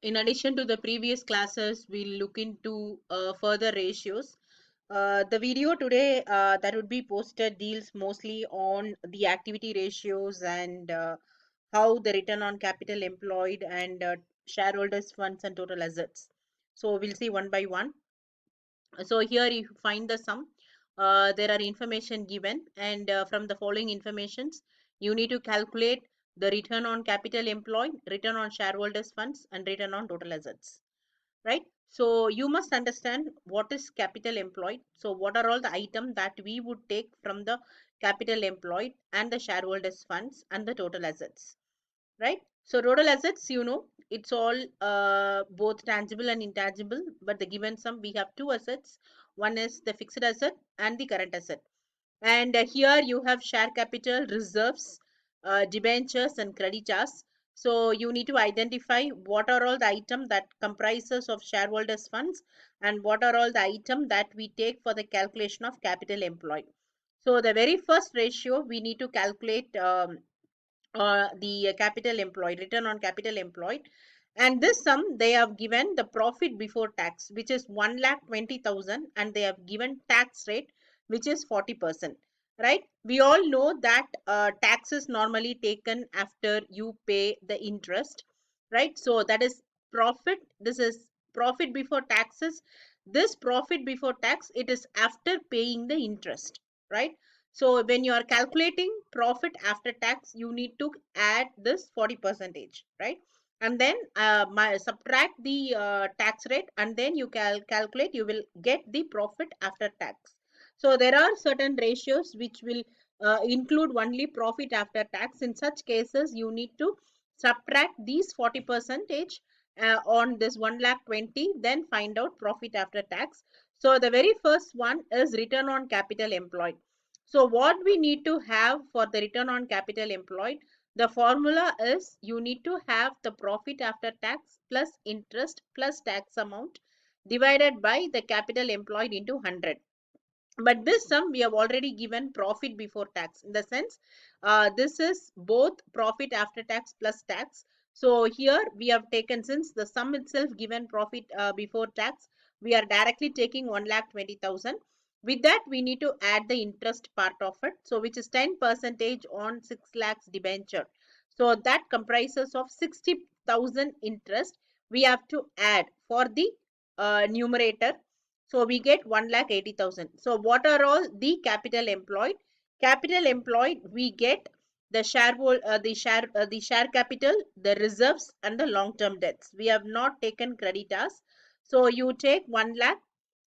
In addition to the previous classes, we'll look into further ratios. The video today that would be posted deals mostly on the activity ratios and how the return on capital employed and shareholders funds and total assets. So we'll see one by one. So here you find the sum. There are information given, and from the following informations you need to calculate the return on capital employed, return on shareholders funds, and return on total assets, right? So you must understand what is capital employed. So what are all the items that we would take from the capital employed and the shareholders funds and the total assets, right? So total assets, it's all both tangible and intangible, but the given sum, we have two assets. One is the fixed asset and the current asset. And here you have share capital, reserves, debentures and creditors. So you need to identify what are all the items that comprises of shareholders funds and what are all the items that we take for the calculation of capital employed. So the very first ratio we need to calculate the capital employed, return on capital employed. And this sum, they have given the profit before tax, which is 1,20,000, and they have given tax rate, which is 40%. Right? We all know that tax is normally taken after you pay the interest. Right? So that is profit. This is profit before taxes. This profit before tax, it is after paying the interest. Right? So when you are calculating profit after tax, you need to add this 40 percentage, right? And then subtract the tax rate, and then you calculate, you will get the profit after tax. So there are certain ratios which will include only profit after tax. In such cases, you need to subtract these 40 percentage on this 1,20,000, then find out profit after tax. So the very first one is return on capital employed. So what we need to have for the return on capital employed, the formula is you need to have the profit after tax plus interest plus tax amount divided by the capital employed into 100. But this sum we have already given profit before tax, in the sense this is both profit after tax plus tax. So here we have taken, since the sum itself given profit before tax, we are directly taking 1,20,000. With that we need to add the interest part of it, so which is 10 percentage on 6 lakhs debenture. So that comprises of 60,000 interest we have to add for the numerator. So we get 1,80,000. So what are all the capital employed? Capital employed, we get the the share capital, the reserves, and the long-term debts. We have not taken creditors. So you take 1 lakh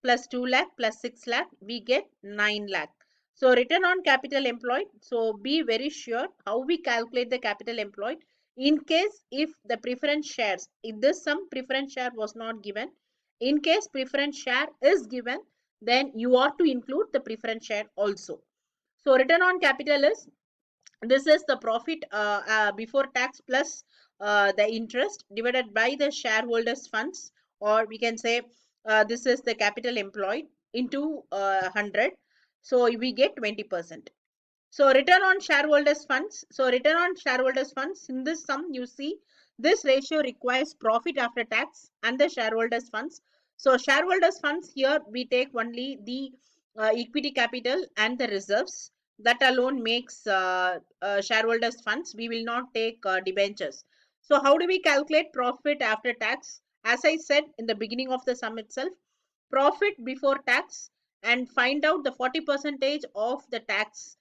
plus 2 lakh plus 6 lakh, we get 9 lakh. So return on capital employed. So be very sure how we calculate the capital employed. In case if the preference shares, if this some preference share was not given, in case preference share is given, then you ought to include the preference share also. So return on capital is, this is the profit before tax plus the interest divided by the shareholders funds, or we can say this is the capital employed into 100. So we get 20%. So return on shareholders funds. So return on shareholders funds, in this sum you see this ratio requires profit after tax and the shareholders funds. So shareholders funds, here we take only the equity capital and the reserves. That alone makes shareholders funds. We will not take debentures. So how do we calculate profit after tax? As I said in the beginning of the sum itself, profit before tax, and find out the 40 percentage of the tax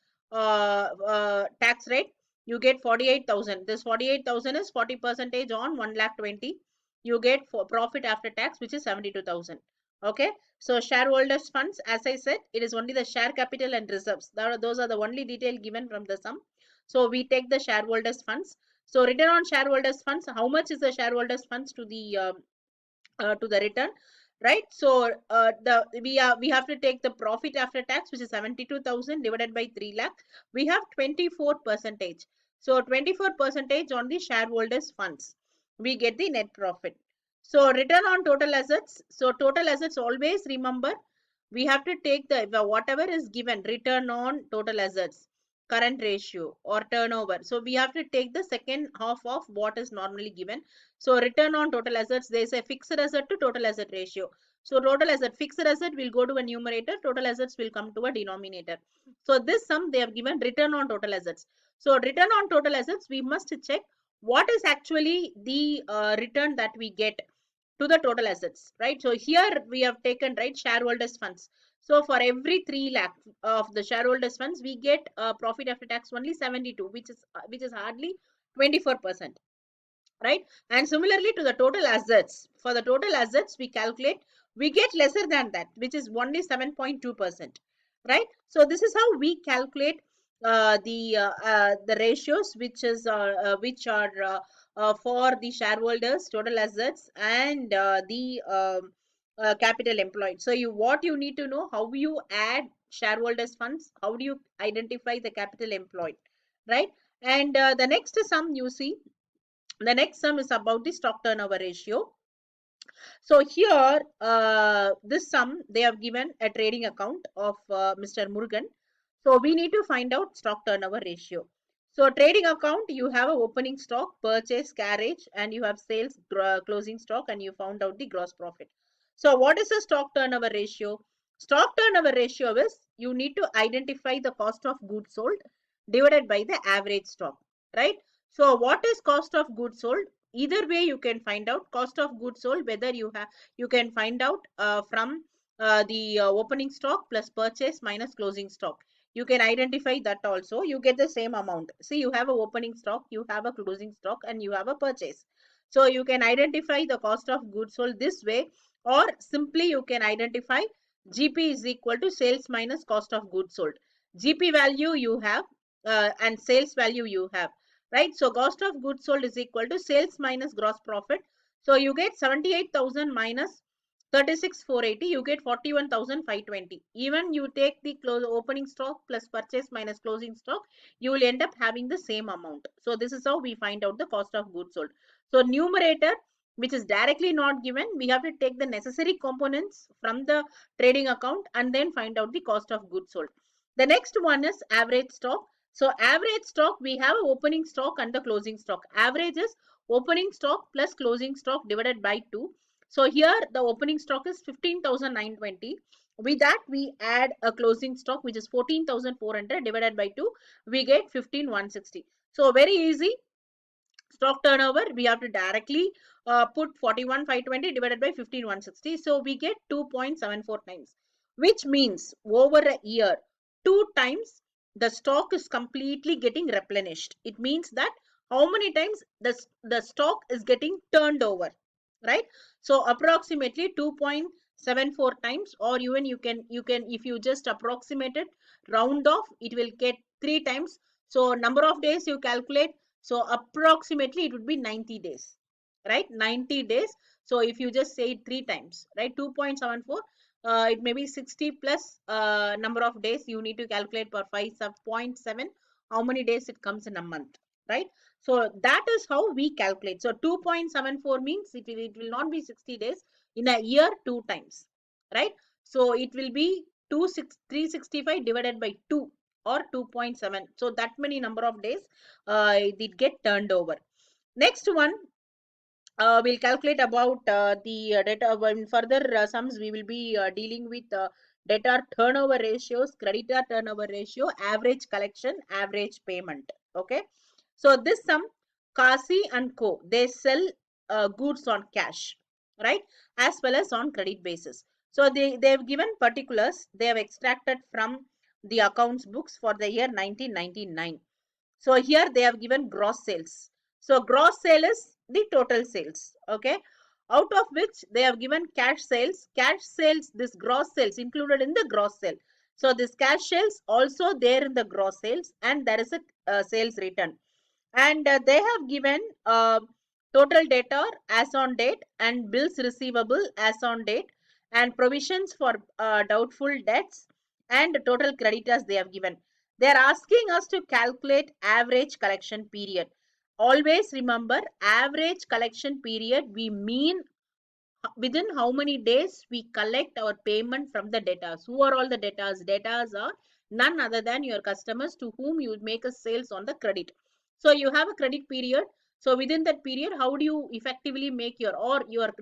rate. You get 48,000. This 48,000 is 40 percentage on 1,20,000. You get for profit after tax, which is 72,000. Okay. So shareholders funds, as I said, it is only the share capital and reserves. Those are the only detail given from the sum. So we take the shareholders funds. So return on shareholders funds, how much is the shareholders funds to the return, right? So the we have to take the profit after tax, which is 72,000 divided by 3 lakh. We have 24 percentage. So 24 percentage on the shareholders funds, we get the net profit. So return on total assets. So total assets, always remember, we have to take the whatever is given return on total assets. current ratio or turnover. So we have to take the second half of what is normally given. So return on total assets, there is a fixed asset to total asset ratio. So total asset, fixed asset will go to a numerator, total assets will come to a denominator. So this sum they have given return on total assets. So return on total assets, we must check what is actually the return that we get to the total assets, right? So here we have taken, right, shareholders funds. So for every 3 lakh of the shareholders funds, we get a profit after tax only 72, which is hardly 24%, right? And similarly to the total assets, for the total assets we calculate, we get lesser than that, which is only 7.2%, right? So this is how we calculate the ratios which are for the shareholders total assets and capital employed. So what you need to know, how you add shareholders funds, how do you identify the capital employed, right? And the next sum you see, the next sum is about the stock turnover ratio. So here, this sum, they have given a trading account of Mr. Murugan. So we need to find out stock turnover ratio. So trading account, you have a opening stock, purchase, carriage, and you have sales, closing stock, and you found out the gross profit. So what is the stock turnover ratio? Stock turnover ratio is you need to identify the cost of goods sold divided by the average stock, right? So what is cost of goods sold? Either way you can find out cost of goods sold, whether you can find out from the opening stock plus purchase minus closing stock. You can identify that also, you get the same amount. See, you have a opening stock, you have a closing stock, and you have a purchase. So you can identify the cost of goods sold this way, or simply you can identify GP is equal to sales minus cost of goods sold. GP value you have and sales value you have, right? So cost of goods sold is equal to sales minus gross profit. So you get 78,000 minus 36,480, you get 41,520. Even you take the opening stock plus purchase minus closing stock, you will end up having the same amount. So this is how we find out the cost of goods sold. So numerator, which is directly not given, we have to take the necessary components from the trading account and then find out the cost of goods sold. The next one is average stock. So average stock, we have opening stock and the closing stock. Average is opening stock plus closing stock divided by 2. So here the opening stock is 15,920. With that we add a closing stock which is 14,400 divided by 2. We get 15,160. So very easy. Stock turnover, we have to directly put 41,520 divided by 15,160. So we get 2.74 times, which means over a year, 2 times the stock is completely getting replenished. It means that how many times the stock is getting turned over, right? So approximately 2.74 times, or even you can if you just approximate it, round off, it will get 3 times. So number of days you calculate, so approximately it would be 90 days, right? 90 days. So if you just say it 3 times, right? 2.74, it may be 60 plus number of days you need to calculate per 5 sub 0.7, how many days it comes in a month, right? So that is how we calculate. So 2.74 means it will not be 60 days in a year 2 times, right? So it will be 365 divided by 2 or 2.7. So that many number of days it get turned over. Next one, we'll calculate about the data. In further sums, we will be dealing with debtor turnover ratios, creditor turnover ratio, average collection, average payment. Okay. So this sum, Kasi and Co, they sell goods on cash, right, as well as on credit basis. So they've given particulars. They have extracted from the accounts books for the year 1999. So here they have given gross sales. So gross sale is the total sales. Okay. Out of which they have given cash sales. Cash sales, this gross sales included in the gross sale. So this cash sales also there in the gross sales, and there is a sales return. And they have given total debtor as on date and bills receivable as on date and provisions for doubtful debts and total creditors they have given. They are asking us to calculate average collection period. Always remember, average collection period, we mean within how many days we collect our payment from the debtors. Who are all the debtors? Debtors are none other than your customers to whom you make a sales on the credit. So you have a credit period. So within that period, how do you effectively make your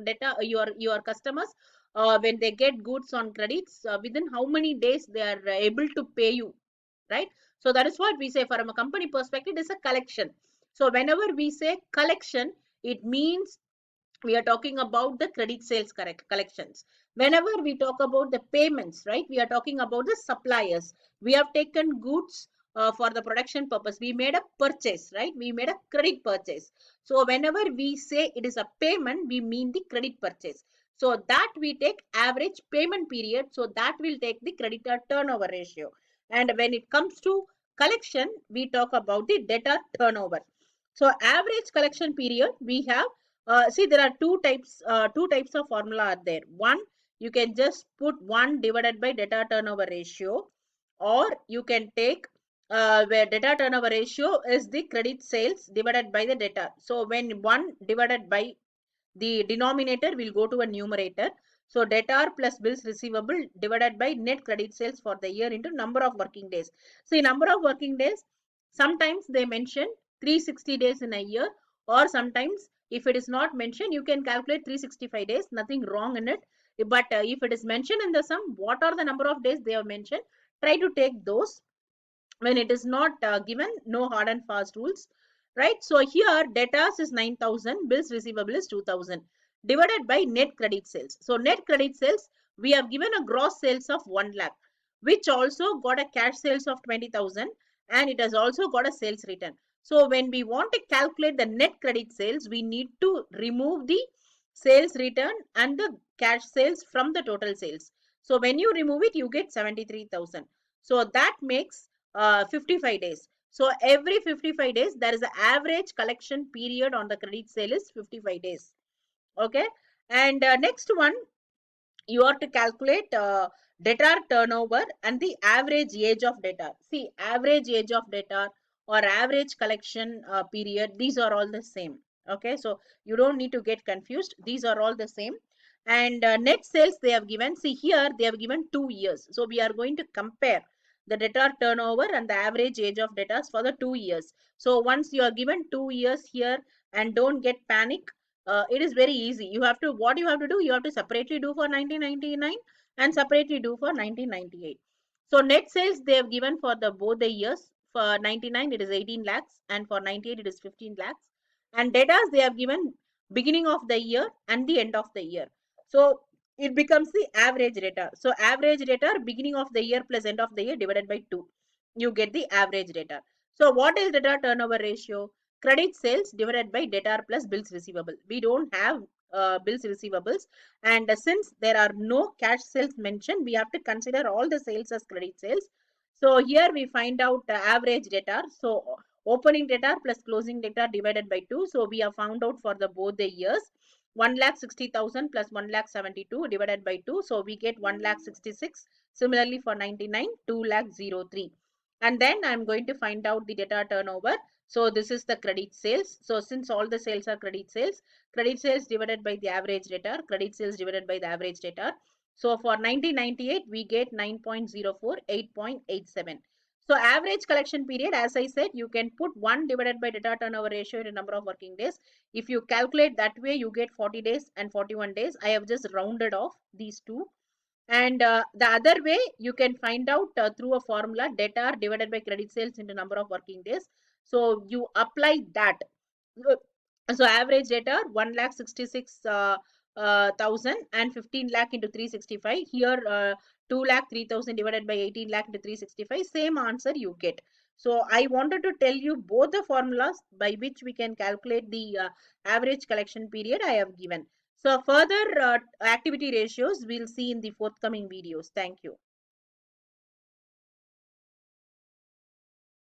data your customers when they get goods on credits, within how many days they are able to pay you, right? So that is what we say from a company perspective, it is a collection. So whenever we say collection, it means we are talking about the credit sales correct collections. Whenever we talk about the payments, right, we are talking about the suppliers. We have taken goods for the production purpose, we made a purchase, right, we made a credit purchase. So whenever we say it is a payment, we mean the credit purchase. So that we take average payment period, so that will take the creditor turnover ratio. And when it comes to collection, we talk about the debtor turnover. So average collection period we have, see there are two types of formula are there. One, you can just put 1 divided by data turnover ratio, or you can take where data turnover ratio is the credit sales divided by the data. So when 1 divided by the denominator will go to a numerator. So debtor plus bills receivable divided by net credit sales for the year into number of working days. See, number of working days, sometimes they mention 360 days in a year, or sometimes if it is not mentioned, you can calculate 365 days, nothing wrong in it. But if it is mentioned in the sum, what are the number of days they have mentioned, try to take those. When it is not given, no hard and fast rules, right? So here debtors is 9,000, bills receivable is 2,000, divided by net credit sales. So net credit sales, we have given a gross sales of 1 lakh, which also got a cash sales of 20,000, and it has also got a sales return. So when we want to calculate the net credit sales, we need to remove the sales return and the cash sales from the total sales. So when you remove it, you get 73,000. So that makes 55 days. So every 55 days, there is an average collection period on the credit sale is 55 days. Okay. And next one, you are to calculate debtor turnover and the average age of debtor. See, average age of debtor or average collection period, these are all the same. Okay, so you don't need to get confused. These are all the same. And net sales they have given. See, here they have given 2 years. So we are going to compare the debtor turnover and the average age of debtors for the 2 years. So once you are given 2 years here, and don't get panic, it is very easy. You have to, what you have to do, you have to separately do for 1999 and separately do for 1998. So net sales they have given for the both the years. For 99 it is 18 lakhs, and for 98 it is 15 lakhs. And debtors they have given beginning of the year and the end of the year. So it becomes the average debtor. So average debtor beginning of the year plus end of the year divided by 2, you get the average debtor. So what is debtor turnover ratio? Credit sales divided by debtor plus bills receivable. We don't have bills receivables, and since there are no cash sales mentioned, we have to consider all the sales as credit sales. So here we find out average debtor. So opening debtor plus closing debtor divided by 2. So we have found out for the both the years 1,60,000 plus 1,72,000 divided by 2. So we get 1,66,000. Similarly for 99, 2,03,000. And then I'm going to find out the debtor turnover. So this is the credit sales. So since all the sales are credit sales divided by the average debtor, credit sales divided by the average debtor. So for 1998, we get 9.04, 8.87. So average collection period, as I said, you can put 1 divided by debtor turnover ratio into number of working days. If you calculate that way, you get 40 days and 41 days. I have just rounded off these two. And the other way, you can find out through a formula, debtor divided by credit sales into number of working days. So you apply that. So average debtor 1,66,000 and 15 lakh into 365. Here 2,03,000 divided by 18 lakh into 365. Same answer you get. So I wanted to tell you both the formulas by which we can calculate the average collection period I have given. So further activity ratios we'll see in the forthcoming videos. Thank you.